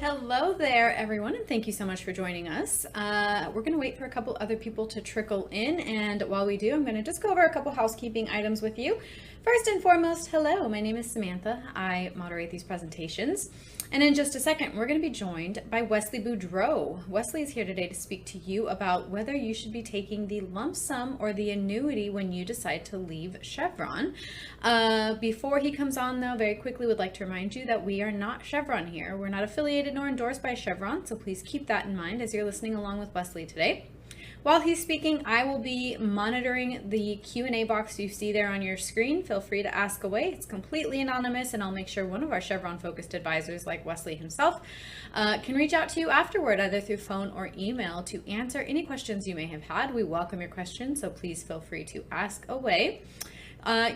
Hello there, everyone, and thank you so much for joining us. We're going to wait for a couple other people to trickle in, and while we do, I'm going to just go over a couple housekeeping items with you. First and foremost, hello, my name is Samantha. I moderate these presentations, and in just a second, we're going to be joined by Wesley Boudreau. Wesley is here today to speak to you about whether you should be taking the lump sum or the annuity when you decide to leave Chevron. Before he comes on, though, very quickly would like to remind you that we are not Chevron here. We're not affiliated nor endorsed by Chevron, so please keep that in mind as you're listening along with Wesley today. While he's speaking, I will be monitoring the Q&A box you see there on your screen. Feel free to ask away. It's completely anonymous, and I'll make sure one of our Chevron-focused advisors, like Wesley himself, can reach out to you afterward, either through phone or email, to answer any questions you may have had. We welcome your questions, so please feel free to ask away.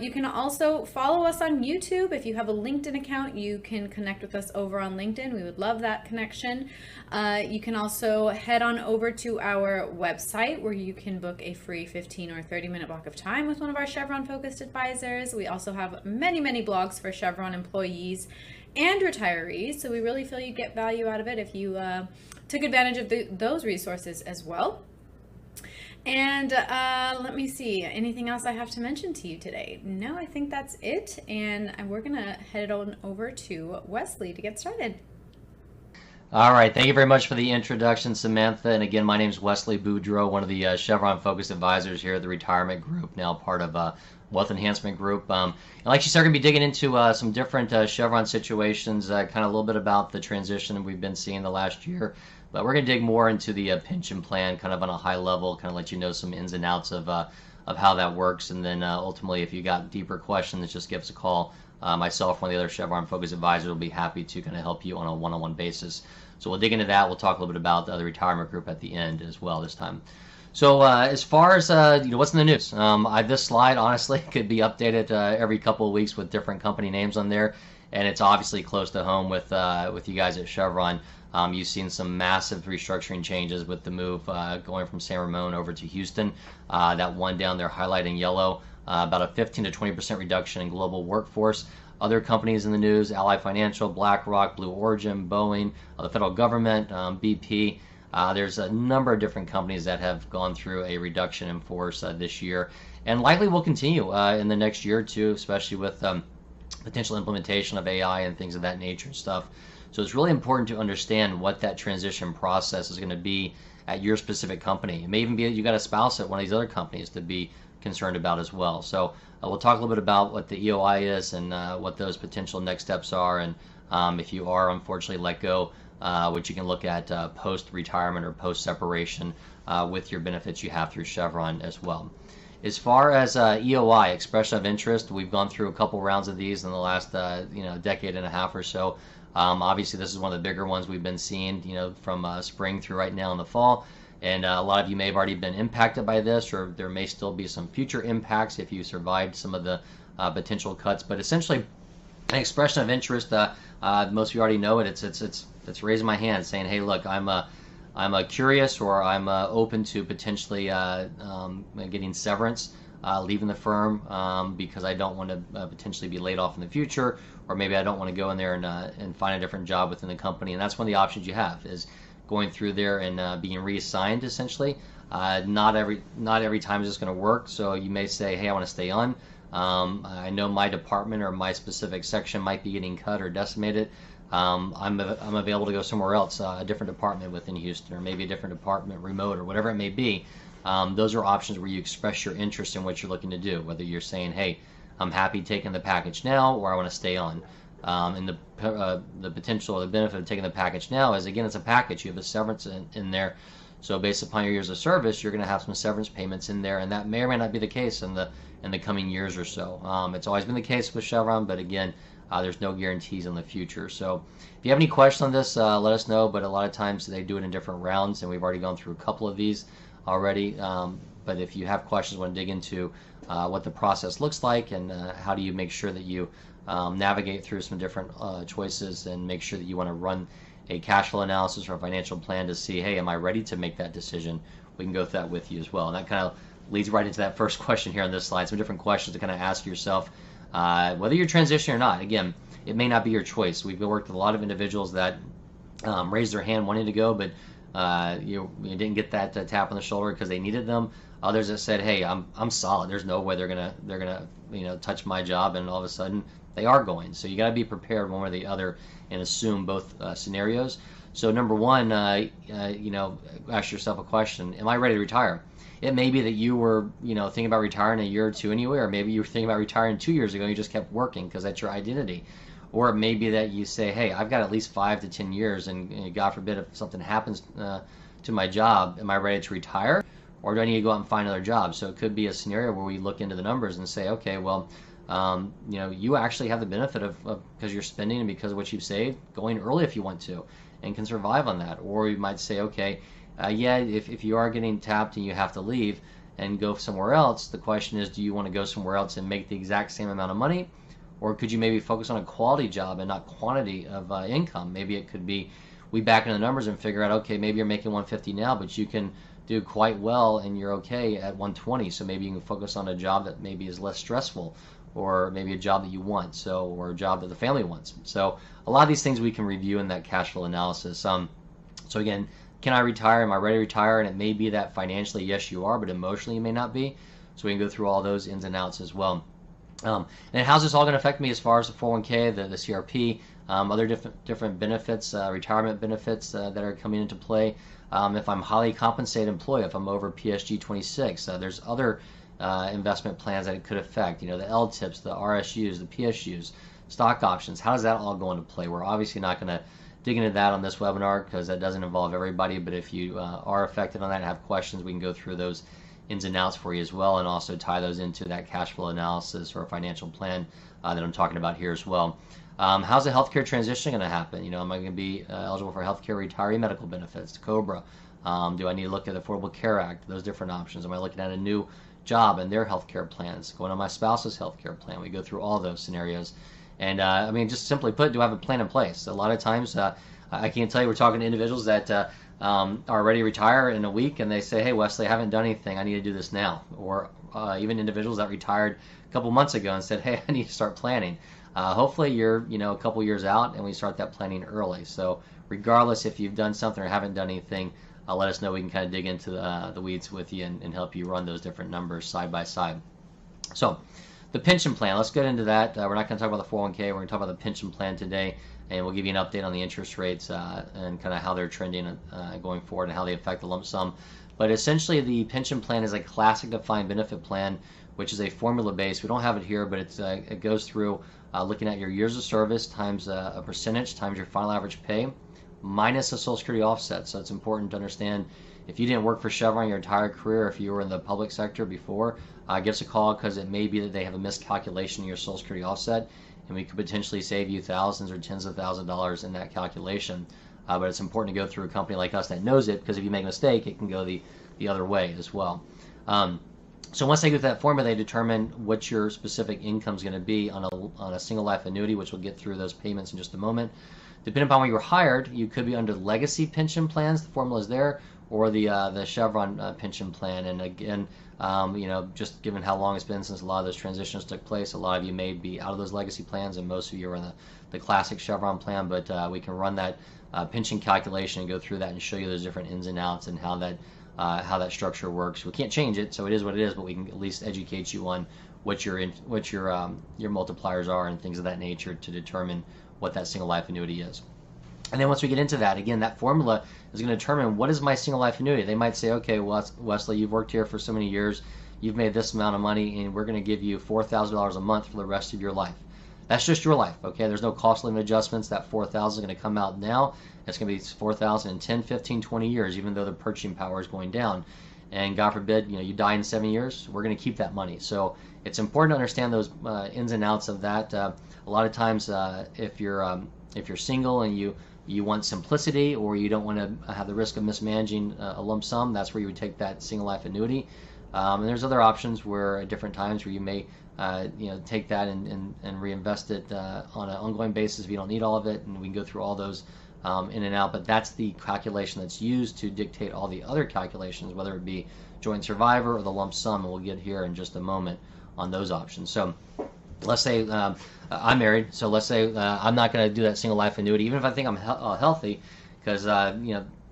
You can also follow us on YouTube. If you have a LinkedIn account, you can connect with us over on LinkedIn. We would love that connection. You can also head on over to our website where you can book a free 15 or 30-minute block of time with one of our Chevron-focused advisors. We also have many, many blogs for Chevron employees and retirees, so we really feel you get value out of it if you took advantage of those resources as well. And let me see, anything else I have to mention to you today? No, I think that's it. And we're going to head on over to Wesley to get started. All right. Thank you very much for the introduction, Samantha. And again, my name is Wesley Boudreau, one of the Chevron-focused advisors here at the Retirement Group, now part of Wealth Enhancement Group. And like you said, we're going to be digging into some different Chevron situations, kind of a little bit about the transition we've been seeing the last year. But we're going to dig more into the pension plan, kind of on a high level, kind of let you know some ins and outs of how that works. And then ultimately, if you got deeper questions, just give us a call. Myself, one of the other Chevron-focused advisors, will be happy to kind of help you on a one-on-one basis. So we'll dig into that. We'll talk a little bit about the retirement group at the end as well this time. So as far as what's in the news, this slide honestly could be updated every couple of weeks with different company names on there, and it's obviously close to home with you guys at Chevron. You've seen some massive restructuring changes with the move going from San Ramon over to Houston. That one down there highlighted in yellow, about a 15 to 20% reduction in global workforce. Other companies in the news: Ally Financial, BlackRock, Blue Origin, Boeing, the federal government, BP. There's a number of different companies that have gone through a reduction in force this year, and likely will continue in the next year or two, especially with potential implementation of AI and things of that nature and stuff. So it's really important to understand what that transition process is going to be at your specific company. It may even be that you got a spouse at one of these other companies to be concerned about as well. So we'll talk a little bit about what the EOI is and what those potential next steps are, and if you are unfortunately let go, which you can look at post-retirement or post-separation with your benefits you have through Chevron as well. As far as EOI, expression of interest, we've gone through a couple rounds of these in the last decade and a half or so. Obviously, this is one of the bigger ones we've been seeing, from spring through right now in the fall. And a lot of you may have already been impacted by this, or there may still be some future impacts if you survived some of the potential cuts. But essentially, an expression of interest, most of you already know it. It's raising my hand, saying, "Hey, look, I'm curious, or I'm open to potentially getting severance, leaving the firm because I don't want to potentially be laid off in the future, or maybe I don't want to go in there and find a different job within the company." And that's one of the options you have, is going through there and being reassigned essentially. Not every time is this going to work. So you may say, "Hey, I want to stay on. I know my department or my specific section might be getting cut or decimated. I'm available to go somewhere else, a different department within Houston, or maybe a different department remote, or whatever it may be." Those are options where you express your interest in what you're looking to do, whether you're saying, "Hey, I'm happy taking the package now," or "I want to stay on." And the potential or the benefit of taking the package now is, again, it's a package. You have a severance in there. So based upon your years of service, you're going to have some severance payments in there, and that may or may not be the case in the coming years or so. It's always been the case with Chevron, but again, there's no guarantees in the future. So if you have any questions on this, let us know. But a lot of times they do it in different rounds, and we've already gone through a couple of these already. But if you have questions, want to dig into what the process looks like, and how do you make sure that you navigate through some different choices, and make sure that you want to run a cash flow analysis or a financial plan to see, hey, am I ready to make that decision? We can go through that with you as well. And that kind of leads right into that first question here on this slide. Some different questions to kind of ask yourself, whether you're transitioning or not. Again, it may not be your choice. We've worked with a lot of individuals that raised their hand wanting to go, but you didn't get that tap on the shoulder because they needed them. Others that said, "Hey, I'm solid. There's no way they're gonna touch my job," and all of a sudden they are going. So you got to be prepared one way or the other and assume both scenarios. So number one, ask yourself a question: am I ready to retire? It may be that you were thinking about retiring a year or two anyway, or maybe you were thinking about retiring 2 years ago and you just kept working because that's your identity. Or it may be that you say, hey, I've got at least 5 to 10 years, and God forbid if something happens to my job, am I ready to retire? Or do I need to go out and find another job? So it could be a scenario where we look into the numbers and say, okay, well, you actually have the benefit of because you're spending and because of what you've saved, going early if you want to, and can survive on that. Or you might say, okay, if you are getting tapped and you have to leave and go somewhere else, the question is, do you want to go somewhere else and make the exact same amount of money? Or could you maybe focus on a quality job and not quantity of income? Maybe it could be we back into the numbers and figure out, okay, maybe you're making 150 now, but you can do quite well and you're okay at 120. So maybe you can focus on a job that maybe is less stressful, or maybe a job that you want, or a job that the family wants. So a lot of these things we can review in that cash flow analysis. So again, can I retire? Am I ready to retire? And it may be that financially, yes, you are, but emotionally you may not be. So we can go through all those ins and outs as well. And how's this all going to affect me as far as the 401k, the CRP, other different benefits, retirement benefits that are coming into play. If I'm highly compensated employee, if I'm over PSG 26, there's other investment plans that it could affect. The LTIPs, the RSUs, the PSUs, stock options. How does that all go into play? We're obviously not going to dig into that on this webinar because that doesn't involve everybody. But if you are affected on that and have questions, we can go through those ins and outs for you as well, and also tie those into that cash flow analysis or financial plan that I'm talking about here as well. How's the healthcare transition going to happen? Am I going to be eligible for healthcare retiree medical benefits, COBRA? Do I need to look at the Affordable Care Act, those different options? Am I looking at a new job and their healthcare plans, going on my spouse's healthcare plan? We go through all those scenarios. And just simply put, do I have a plan in place? A lot of times, I can't tell you, we're talking to individuals that are ready to retire in a week, and they say, hey, Wesley, I haven't done anything. I need to do this now. Or even individuals that retired a couple months ago and said, hey, I need to start planning. Hopefully you're a couple years out and we start that planning early. So regardless if you've done something or haven't done anything, let us know. We can kind of dig into the weeds with you and help you run those different numbers side by side. So the pension plan, let's get into that. We're not going to talk about the 401k. We're going to talk about the pension plan today, and we'll give you an update on the interest rates and kind of how they're trending going forward and how they affect the lump sum. But essentially, the pension plan is a classic defined benefit plan, which is a formula based. We don't have it here, but it goes through looking at your years of service times a percentage times your final average pay minus a Social Security offset. So it's important to understand, if you didn't work for Chevron your entire career, if you were in the public sector before, give us a call, because it may be that they have a miscalculation in your Social Security offset, and we could potentially save you thousands or tens of thousands of dollars in that calculation. But it's important to go through a company like us that knows it, because if you make a mistake, it can go the other way as well. So once they get that formula, they determine what your specific income is going to be on a single life annuity, which we'll get through those payments in just a moment. Depending upon where you were hired, you could be under legacy pension plans. The formula is there, or the Chevron pension plan. And again, just given how long it's been since a lot of those transitions took place, a lot of you may be out of those legacy plans, and most of you are in the classic Chevron plan. But we can run that pension calculation and go through that and show you those different ins and outs and how that structure works. We can't change it, so it is what it is. But we can at least educate you on what your multipliers are and things of that nature to determine what that single life annuity is. And then once we get into that, again, that formula is going to determine what is my single life annuity. They might say, okay, Wesley, you've worked here for so many years, you've made this amount of money, and we're going to give you $4,000 a month for the rest of your life. That's just your life, okay? There's no cost limit adjustments. That $4,000 is going to come out now. It's going to be $4,000 in 10, 15, 20 years, even though the purchasing power is going down. And God forbid, you die in 7 years, we're going to keep that money. So it's important to understand those ins and outs of that. A lot of times, if you're single and you want simplicity, or you don't want to have the risk of mismanaging a lump sum, that's where you would take that single life annuity. And there's other options where at different times where you may take that and reinvest it on an ongoing basis if you don't need all of it, and we can go through all those in and out. But that's the calculation that's used to dictate all the other calculations, whether it be joint survivor or the lump sum, and we'll get here in just a moment on those options. So let's say I'm married, so let's say I'm not going to do that single life annuity, even if I think I'm healthy. because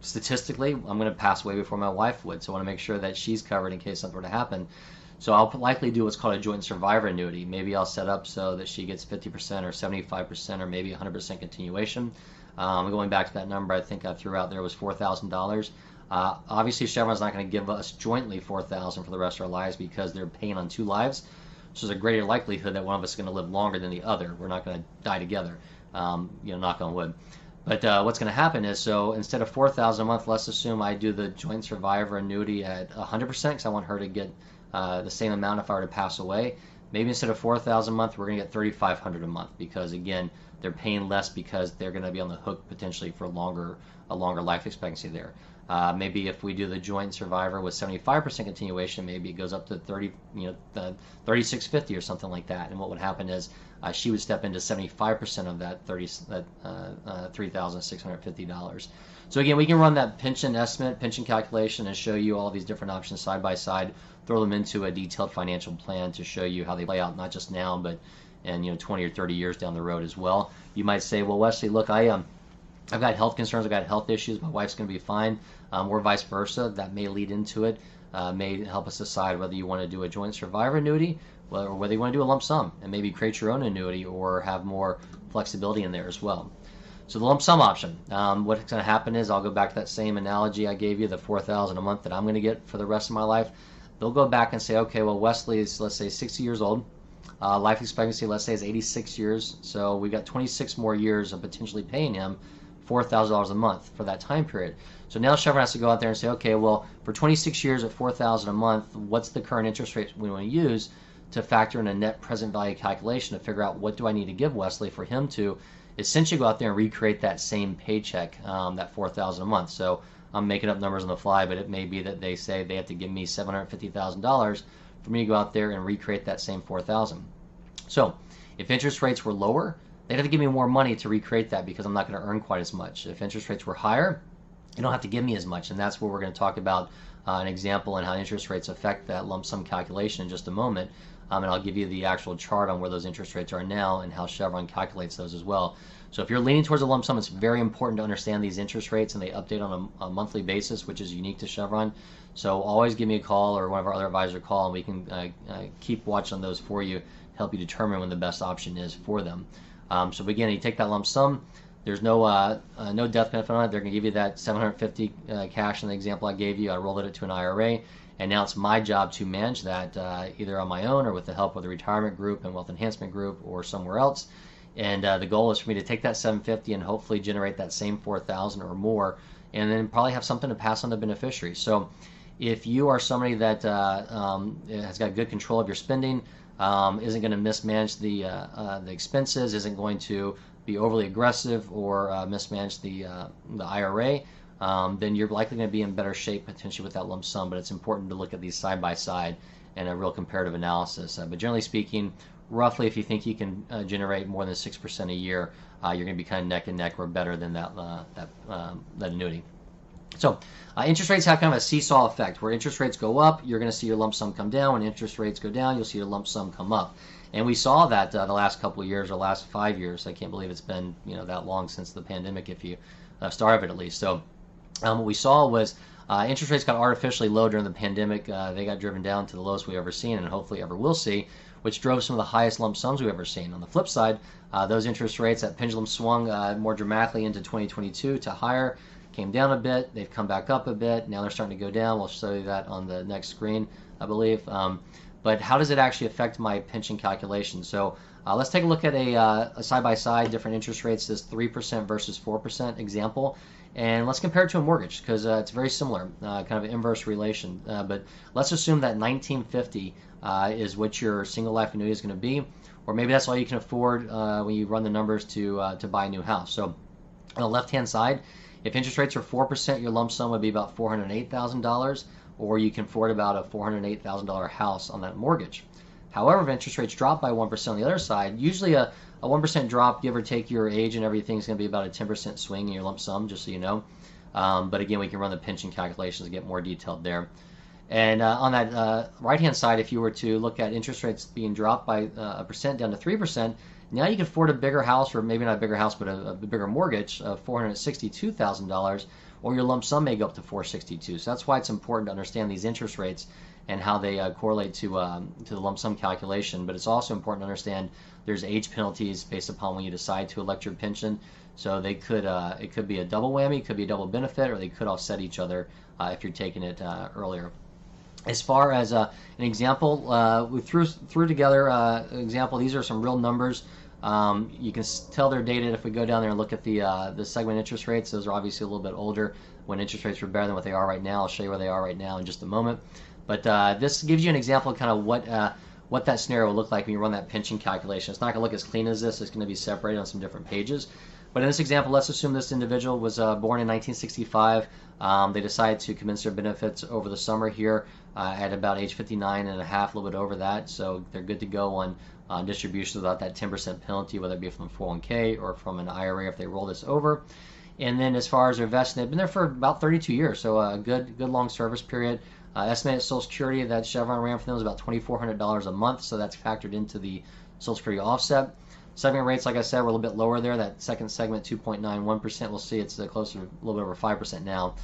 statistically, I'm going to pass away before my wife would, so I want to make sure that she's covered in case something were to happen. So I'll likely do what's called a joint survivor annuity. Maybe I'll set up so that she gets 50% or 75% or maybe 100% continuation. Going back to that number I think I threw out there was $4,000. Obviously, Chevron's not going to give us jointly $4,000 for the rest of our lives because they're paying on 2 lives. So there's a greater likelihood that one of us is going to live longer than the other. We're not going to die together, knock on wood. But what's going to happen is, so instead of $4,000 a month, let's assume I do the joint survivor annuity at 100% because I want her to get the same amount if I were to pass away. Maybe instead of $4,000 a month, we're going to get $3,500 a month because, again, they're paying less because they're going to be on the hook potentially for a longer life expectancy there. Maybe if we do the joint survivor with 75% continuation, maybe it goes up to $3,650 or something like that. And what would happen is she would step into 75% of that $3,650. So again, we can run that pension estimate, pension calculation, and show you all these different options side by side. Throw them into a detailed financial plan to show you how they play out, not just now, but in 20 or 30 years down the road as well. You might say, well, Wesley, look, I've got health concerns, I've got health issues, my wife's going to be fine, or vice versa. That may lead into it, may help us decide whether you want to do a joint survivor annuity or whether you want to do a lump sum and maybe create your own annuity or have more flexibility in there as well. So the lump sum option, what's going to happen is, I'll go back to that same analogy I gave you, the $4,000 a month that I'm going to get for the rest of my life. They'll go back and say, okay, well, Wesley is, let's say, 60 years old. Life expectancy, let's say, is 86 years. So we've got 26 more years of potentially paying him $4,000 a month for that time period. So now Chevron has to go out there and say, okay, well, for 26 years at $4,000 a month, what's the current interest rate we want to use to factor in a net present value calculation to figure out what do I need to give Wesley for him to essentially go out there and recreate that same paycheck, that $4,000 a month. So I'm making up numbers on the fly, but it may be that they say they have to give me $750,000 for me to go out there and recreate that same $4,000. So if interest rates were lower, they'd have to give me more money to recreate that because I'm not going to earn quite as much. If interest rates were higher, you don't have to give me as much, and that's where we're going to talk about an example and how interest rates affect that lump sum calculation in just a moment. And I'll give you the actual chart on where those interest rates are now and how Chevron calculates those as well. So if you're leaning towards a lump sum, it's very important to understand these interest rates, and they update on a monthly basis, which is unique to Chevron. So always give me a call or one of our other advisors call, and we can keep watch on those for you, help you determine when the best option is for them. So again, you take that lump sum. There's no death benefit on it. They're going to give you that $750 cash in the example I gave you. I rolled it to an IRA, and now it's my job to manage that either on my own or with the help of the retirement group and wealth enhancement group or somewhere else. And the goal is for me to take that $750 and hopefully generate that same $4,000 or more, and then probably have something to pass on to beneficiaries. So if you are somebody that has got good control of your spending, isn't going to mismanage the expenses, isn't going to be overly aggressive or mismanage the IRA, then you're likely going to be in better shape potentially with that lump sum. But it's important to look at these side by side and a real comparative analysis. But generally speaking, roughly, if you think you can generate more than 6% a year, you're going to be kind of neck and neck or better than that annuity. So interest rates have kind of a seesaw effect. Where interest rates go up, you're going to see your lump sum come down. When interest rates go down, you'll see your lump sum come up. And we saw that the last couple of years, or last 5 years. I can't believe it's been that long since the pandemic, if you start of it at least. So what we saw was interest rates got artificially low during the pandemic. They got driven down to the lowest we've ever seen and hopefully ever will see, which drove some of the highest lump sums we've ever seen. On the flip side, those interest rates, that pendulum swung more dramatically into 2022 to higher, came down a bit, they've come back up a bit, now they're starting to go down. We'll show you that on the next screen, I believe. But how does it actually affect my pension calculation? So let's take a look at a side-by-side different interest rates, this 3% versus 4% example. And let's compare it to a mortgage because it's very similar, kind of an inverse relation. But let's assume that $1950 is what your single life annuity is going to be, or maybe that's all you can afford when you run the numbers to buy a new house. So on the left-hand side, if interest rates are 4%, your lump sum would be about $408,000, or you can afford about a $408,000 house on that mortgage. However, if interest rates drop by 1% on the other side, usually a 1% drop, give or take your age and everything, is going to be about a 10% swing in your lump sum, just so you know. But again, we can run the pension calculations to get more detailed there. And on that right-hand side, if you were to look at interest rates being dropped by a percent down to 3%, now you can afford a bigger house, or maybe not a bigger house, but a bigger mortgage of $462,000, or your lump sum may go up to $462,000. So that's why it's important to understand these interest rates and how they correlate to the lump sum calculation. But it's also important to understand there's age penalties based upon when you decide to elect your pension. So they could it could be a double whammy, it could be a double benefit, or they could offset each other if you're taking it earlier. As far as an example, we threw together an example. These are some real numbers. You can tell they're dated if we go down there and look at the segment interest rates. Those are obviously a little bit older when interest rates were better than what they are right now. I'll show you where they are right now in just a moment. But this gives you an example of kind of what that scenario will look like when you run that pension calculation. It's not going to look as clean as this. It's going to be separated on some different pages. But in this example, let's assume this individual was born in 1965. They decided to commence their benefits over the summer here at about age 59 and a half, a little bit over that. So they're good to go on distributions without that 10% penalty, whether it be from a 401k or from an IRA if they roll this over. And then as far as their vesting, they've been there for about 32 years, so a good long service period. Estimated Social Security that Chevron ran for them was about $2,400 a month, so that's factored into the Social Security offset. Segment rates, like I said, were a little bit lower there. That second segment, 2.91%. We'll see it's closer, a little bit over 5% now.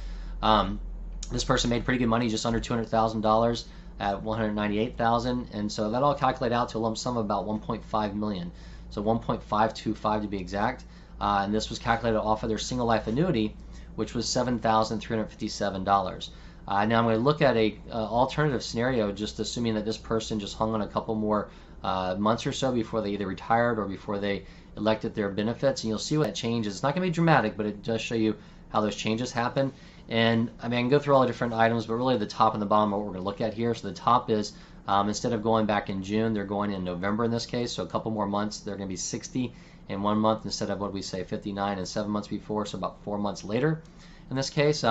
This person made pretty good money, just under $200,000 at $198,000, and so that all calculated out to a lump sum of about $1.5 million. So $1.525 to be exact. And this was calculated off of their single life annuity, which was $7,357. Now I'm going to look at a alternative scenario, just assuming that this person just hung on a couple more months or so before they either retired or before they elected their benefits, and you'll see what that changes. It's not going to be dramatic, but it does show you how those changes happen. And I mean, I can go through all the different items, but really the top and the bottom are what we're going to look at here. So the top is instead of going back in June, they're going in November in this case. So a couple more months, they're going to be 60 in 1 month instead of what we say 59 and 7 months before, so about 4 months later. In this case,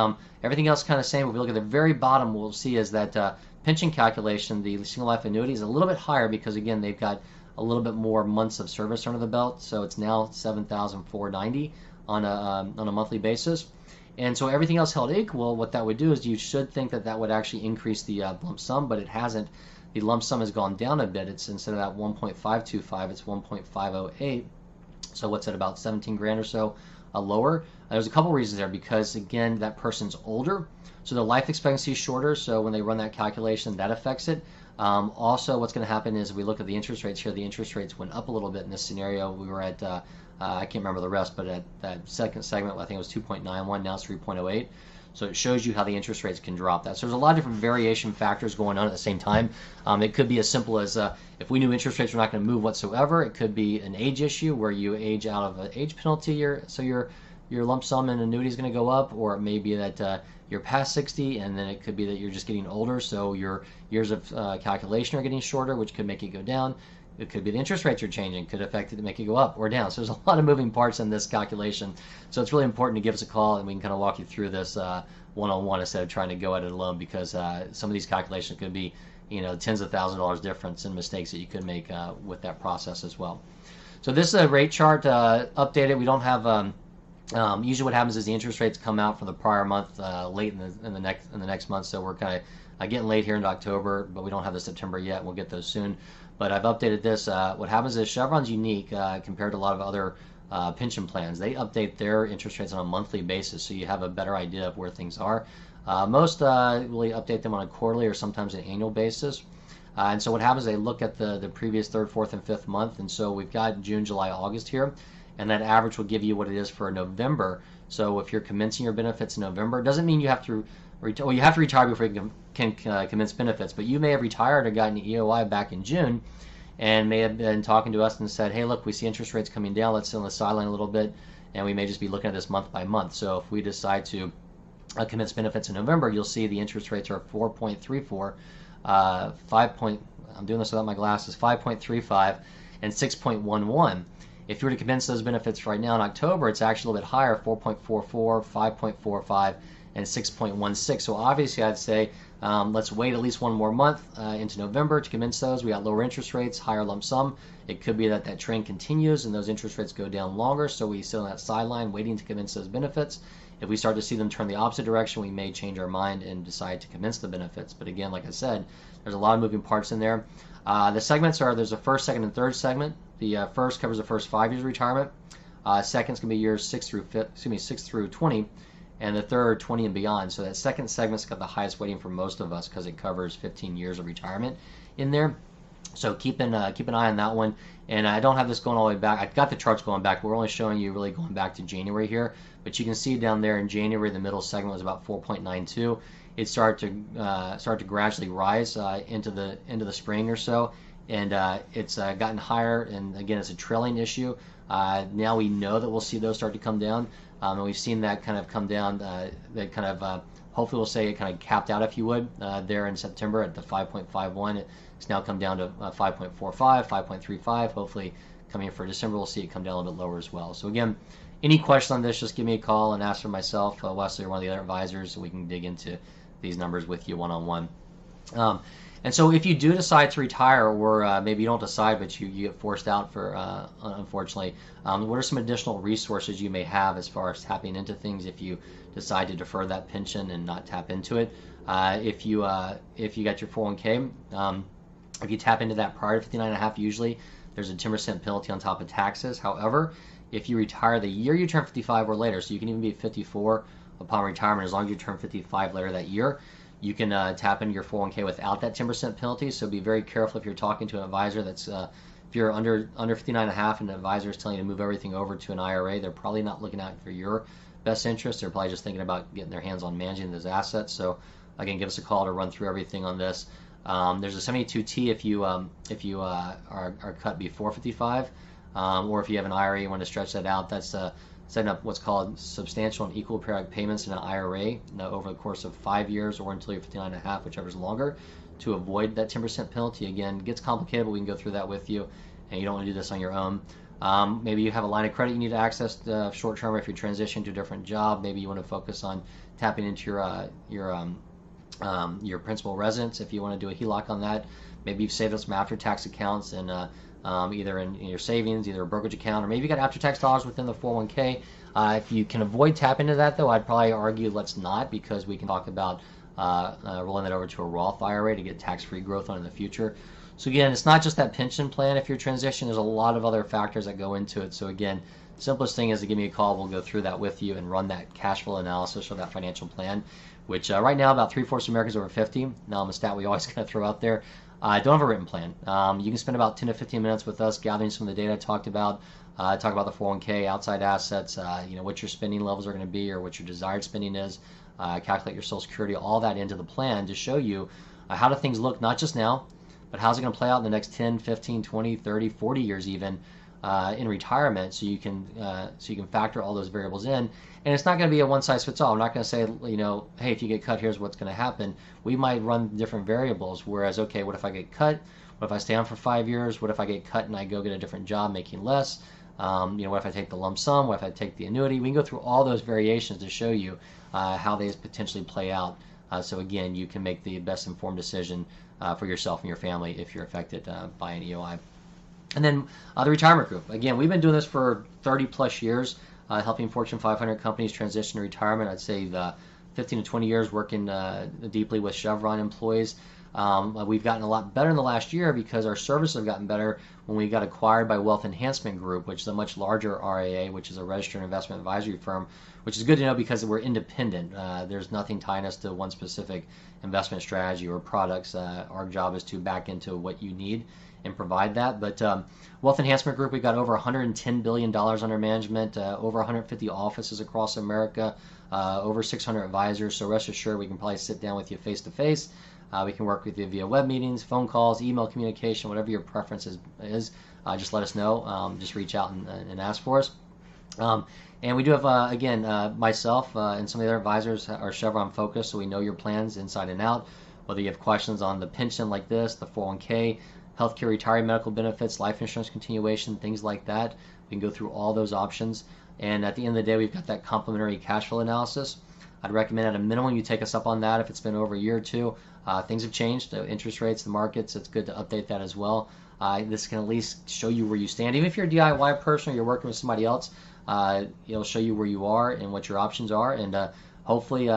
everything else kind of same. If we look at the very bottom, we'll see is that pension calculation, the single life annuity is a little bit higher because again they've got a little bit more months of service under the belt, so it's now $7,490 on a monthly basis. And so everything else held equal, what that would do is you should think that that would actually increase the lump sum, but it hasn't. The lump sum has gone down a bit. It's instead of that 1.525, it's 1.508. So what's that, about 17 grand or so lower? There's a couple reasons there, because again that person's older, so their life expectancy is shorter, so when they run that calculation that affects it. Also what's going to happen is if we look at the interest rates here, the interest rates went up a little bit in this scenario. We were at I can't remember the rest, but at that second segment I think it was 2.91, now it's 3.08. So it shows you how the interest rates can drop that. So there's a lot of different variation factors going on at the same time. It could be as simple as if we knew interest rates were not going to move whatsoever, it could be an age issue where you age out of an age penalty, so your lump sum and annuity is going to go up, or it may be that you're past 60, and then it could be that you're just getting older, so your years of calculation are getting shorter, which could make it go down. It could be the interest rates are changing, could affect it to make it go up or down. So there's a lot of moving parts in this calculation. So it's really important to give us a call and we can kind of walk you through this one-on-one instead of trying to go at it alone, because some of these calculations could be, tens of thousands of dollars difference and mistakes that you could make with that process as well. So this is a rate chart updated. We don't have usually what happens is the interest rates come out for the prior month late in the next month. So we're kind of getting late here into October, but we don't have the September yet. We'll get those soon. But I've updated this. What happens is Chevron's unique compared to a lot of other pension plans. They update their interest rates on a monthly basis, so you have a better idea of where things are. Most really update them on a quarterly or sometimes an annual basis. And so what happens is they look at the previous third, fourth, and fifth month. And so we've got June, July, August here. And that average will give you what it is for November. So if you're commencing your benefits in November, it doesn't mean you have to you have to retire before you can commence benefits, but you may have retired or gotten an EOI back in June and may have been talking to us and said, hey, look, we see interest rates coming down, let's sit on the sideline a little bit, and we may just be looking at this month by month. So if we decide to commence benefits in November, you'll see the interest rates are 4.34, I'm doing this without my glasses, 5.35, and 6.11. If you were to commence those benefits right now in October, it's actually a little bit higher, 4.44, 5.45, and 6.16. So obviously I'd say let's wait at least one more month into November to commence those. We got lower interest rates, higher lump sum. It could be that trend continues and those interest rates go down longer, so we sit on that sideline waiting to commence those benefits. If we start to see them turn the opposite direction, we may change our mind and decide to commence the benefits. But again, like I said, there's a lot of moving parts in there. The segments are, there's a first, second, and third segment. The first covers the first 5 years of retirement. Second's going to be years 6 through 20, and the third 20 and beyond. So that second segment's got the highest weighting for most of us because it covers 15 years of retirement in there. So keep an eye on that one. And I don't have this going all the way back. I've got the charts going back, but we're only showing you really going back to January here. But you can see down there in January, the middle segment was about 4.92. It started to gradually rise into the spring or so, and it's gotten higher. And again, it's a trailing issue. Now we know that we'll see those start to come down, and we've seen that kind of come down. That kind of hopefully we'll say it kind of capped out, if you would, there in September at the 5.51. It's now come down to 5.45, 5.35. Hopefully coming in for December, we'll see it come down a little bit lower as well. So again, any questions on this, just give me a call and ask for myself, Wesley, or one of the other advisors, so we can dig into these numbers with you one-on-one. And so if you do decide to retire, or maybe you don't decide, but you get forced out for, unfortunately, what are some additional resources you may have as far as tapping into things if you decide to defer that pension and not tap into it? If you got your 401k, if you tap into that prior to 59.5, usually there's a 10% penalty on top of taxes. However, if you retire the year you turn 55 or later, so you can even be 54 upon retirement as long as you turn 55 later that year, you can tap into your 401k without that 10% penalty. So be very careful if you're talking to an advisor that's, if you're under 59.5 and the advisor is telling you to move everything over to an IRA, they're probably not looking out for your best interest. They're probably just thinking about getting their hands on managing those assets. So again, give us a call to run through everything on this. There's a 72T if you are cut before 55, or if you have an IRA you want to stretch that out. That's setting up what's called substantial and equal periodic payments in an IRA over the course of 5 years or until you're 59.5, whichever's longer, to avoid that 10% penalty. Again, it gets complicated, but we can go through that with you, and you don't want to do this on your own. Maybe you have a line of credit you need to access short term if you transition to a different job. Maybe you want to focus on tapping into your principal residence if you want to do a HELOC on that. Maybe you've saved up some after-tax accounts and either in your savings, either a brokerage account, or maybe you got after-tax dollars within the 401k. If you can avoid tapping into that, though, I'd probably argue let's not, because we can talk about rolling that over to a Roth IRA to get tax-free growth on in the future. So again, it's not just that pension plan if you're transitioning. There's a lot of other factors that go into it. So again, simplest thing is to give me a call. We'll go through that with you and run that cash flow analysis or that financial plan, which right now about 3/4 of Americans over 50. Now, I'm a stat we always kind of throw out there. Don't have a written plan. You can spend about 10 to 15 minutes with us gathering some of the data I talked about. Talk about the 401k, outside assets, what your spending levels are going to be or what your desired spending is. Calculate your Social Security, all that into the plan to show you how do things look, not just now, but how's it going to play out in the next 10, 15, 20, 30, 40 years even in retirement, so you can factor all those variables in. And it's not going to be a one-size-fits-all. I'm not going to say, hey, if you get cut, here's what's going to happen. We might run different variables, whereas, okay, what if I get cut? What if I stay on for 5 years? What if I get cut and I go get a different job making less? What if I take the lump sum? What if I take the annuity? We can go through all those variations to show you how they potentially play out. So again, you can make the best informed decision for yourself and your family if you're affected by an EOI. And then the retirement group. Again, we've been doing this for 30 plus years, helping Fortune 500 companies transition to retirement. I'd say the 15 to 20 years working deeply with Chevron employees. We've gotten a lot better in the last year because our services have gotten better when we got acquired by Wealth Enhancement Group, which is a much larger RIA, which is a registered investment advisory firm, which is good to know because we're independent. There's nothing tying us to one specific investment strategy or products. Our job is to back into what you need and provide that. But Wealth Enhancement Group, we've got over $110 billion under management, over 150 offices across America, over 600 advisors. So rest assured, we can probably sit down with you face to face. We can work with you via web meetings, phone calls, email communication, whatever your preference is. Just let us know. Just reach out and ask for us. And we do have, again, myself and some of the other advisors are Chevron focused, so we know your plans inside and out. Whether you have questions on the pension like this, the 401k, healthcare, retiree medical benefits, life insurance continuation, things like that. We can go through all those options. And at the end of the day, we've got that complimentary cash flow analysis. I'd recommend at a minimum you take us up on that if it's been over a year or two. Things have changed, the interest rates, the markets. It's good to update that as well. This can at least show you where you stand. Even if you're a DIY person or you're working with somebody else, it'll show you where you are and what your options are, and hopefully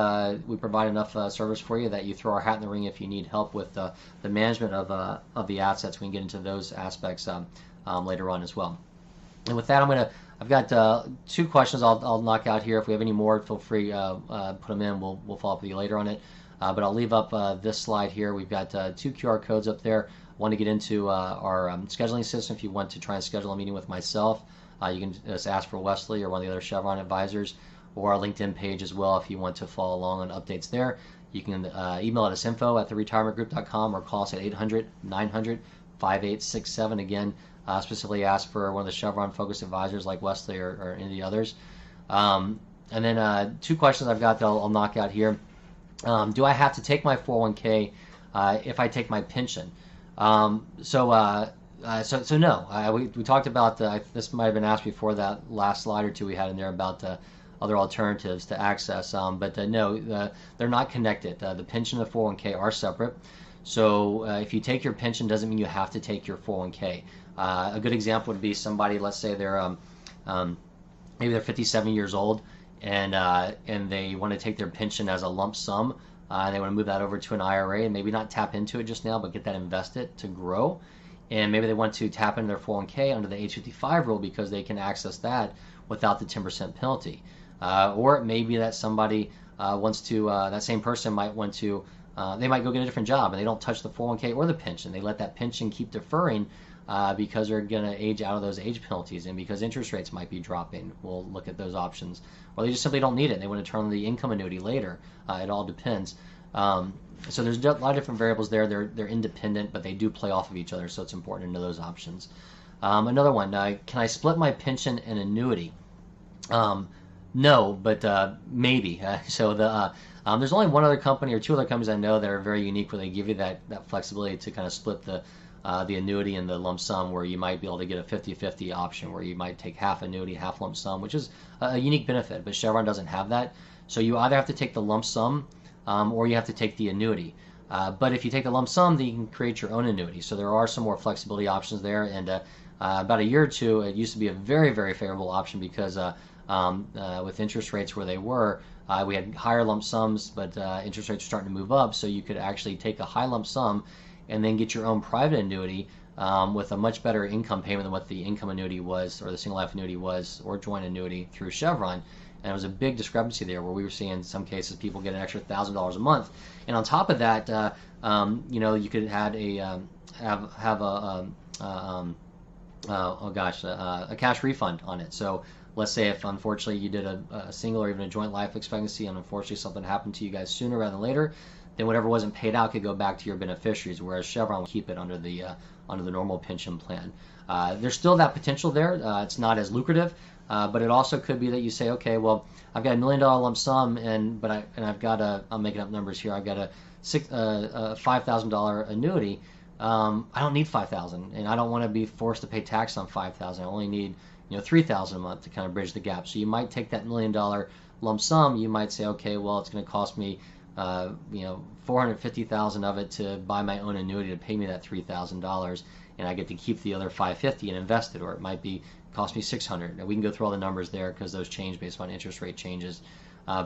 we provide enough service for you that you throw our hat in the ring if you need help with the management of the assets. We can get into those aspects later on as well. And with that, I've got 2 questions I'll knock out here. If we have any more, feel free put them in. We'll follow up with you later on it. But I'll leave up this slide here. We've got 2 QR codes up there. One to get into our scheduling system. If you want to try and schedule a meeting with myself, you can just ask for Wesley or one of the other Chevron advisors, or our LinkedIn page as well if you want to follow along on updates there. You can email us info@theretirementgroup.com or call us at 800-900-5867. Again, specifically ask for one of the Chevron focused advisors like Wesley or any of the others. And then 2 questions I've got that I'll knock out here. Do I have to take my 401k if I take my pension? So no. We talked about this might have been asked before that last slide or 2 we had in there about other alternatives to access, but no, they're not connected. The pension and the 401k are separate. So if you take your pension, doesn't mean you have to take your 401k. A good example would be somebody, let's say they're maybe they're 57 years old, and they want to take their pension as a lump sum. They want to move that over to an IRA and maybe not tap into it just now, but get that invested to grow. And maybe they want to tap into their 401k under the age 55 rule because they can access that without the 10% penalty. Or it may be that somebody wants to, that same person might want to, they might go get a different job and they don't touch the 401k or the pension. They let that pension keep deferring because they're going to age out of those age penalties and because interest rates might be dropping. We'll look at those options. Or they just simply don't need it. They want to turn on the income annuity later. It all depends. So there's a lot of different variables there. They're independent, but they do play off of each other, so it's important to know those options. Another one, can I split my pension and annuity? No, but maybe. So there's only one other company or 2 other companies I know that are very unique where they give you that flexibility to kind of split the annuity and the lump sum, where you might be able to get a 50-50 option where you might take half annuity, half lump sum, which is a unique benefit, but Chevron doesn't have that. So you either have to take the lump sum or you have to take the annuity. But if you take the lump sum, then you can create your own annuity. So there are some more flexibility options there. And about a year or 2, it used to be a very, very favorable option because with interest rates where they were, we had higher lump sums, but interest rates were starting to move up. So you could actually take a high lump sum and then get your own private annuity with a much better income payment than what the income annuity was, or the single life annuity was, or joint annuity through Chevron. And it was a big discrepancy there, where we were seeing in some cases people get an extra $1,000 a month. And on top of that, you could have a cash refund on it. So let's say if unfortunately you did a single or even a joint life expectancy, and unfortunately something happened to you guys sooner rather than later, then whatever wasn't paid out could go back to your beneficiaries, whereas Chevron will keep it under the normal pension plan. There's still that potential there. It's not as lucrative, but it also could be that you say, okay, well, I've got $1 million lump sum, but I've got I'm making up numbers here. I've got a $5,000 annuity. I don't need $5,000, and I don't want to be forced to pay tax on $5,000. I only need $3,000 a month to kind of bridge the gap. So you might take that $1 million lump sum. You might say, okay, well, it's going to cost me $450,000 of it to buy my own annuity to pay me that $3,000, and I get to keep the other $550 and invest it. Or it might cost me $600. Now we can go through all the numbers there because those change based on interest rate changes.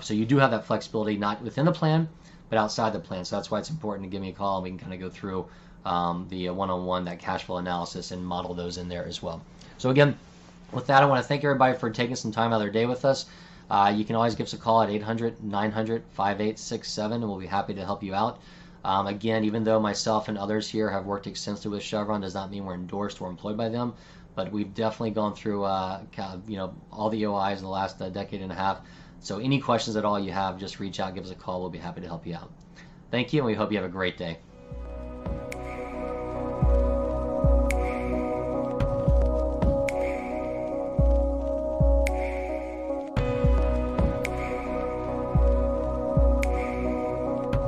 So you do have that flexibility, not within the plan, but outside the plan. So that's why it's important to give me a call, and we can kind of go through the one-on-one, that cash flow analysis, and model those in there as well. So again, with that, I want to thank everybody for taking some time out of their day with us. You can always give us a call at 800-900-5867, and we'll be happy to help you out. Again, even though myself and others here have worked extensively with Chevron, does not mean we're endorsed or employed by them, but we've definitely gone through all the OIs in the last decade and a half. So any questions at all you have, just reach out, give us a call. We'll be happy to help you out. Thank you, and we hope you have a great day.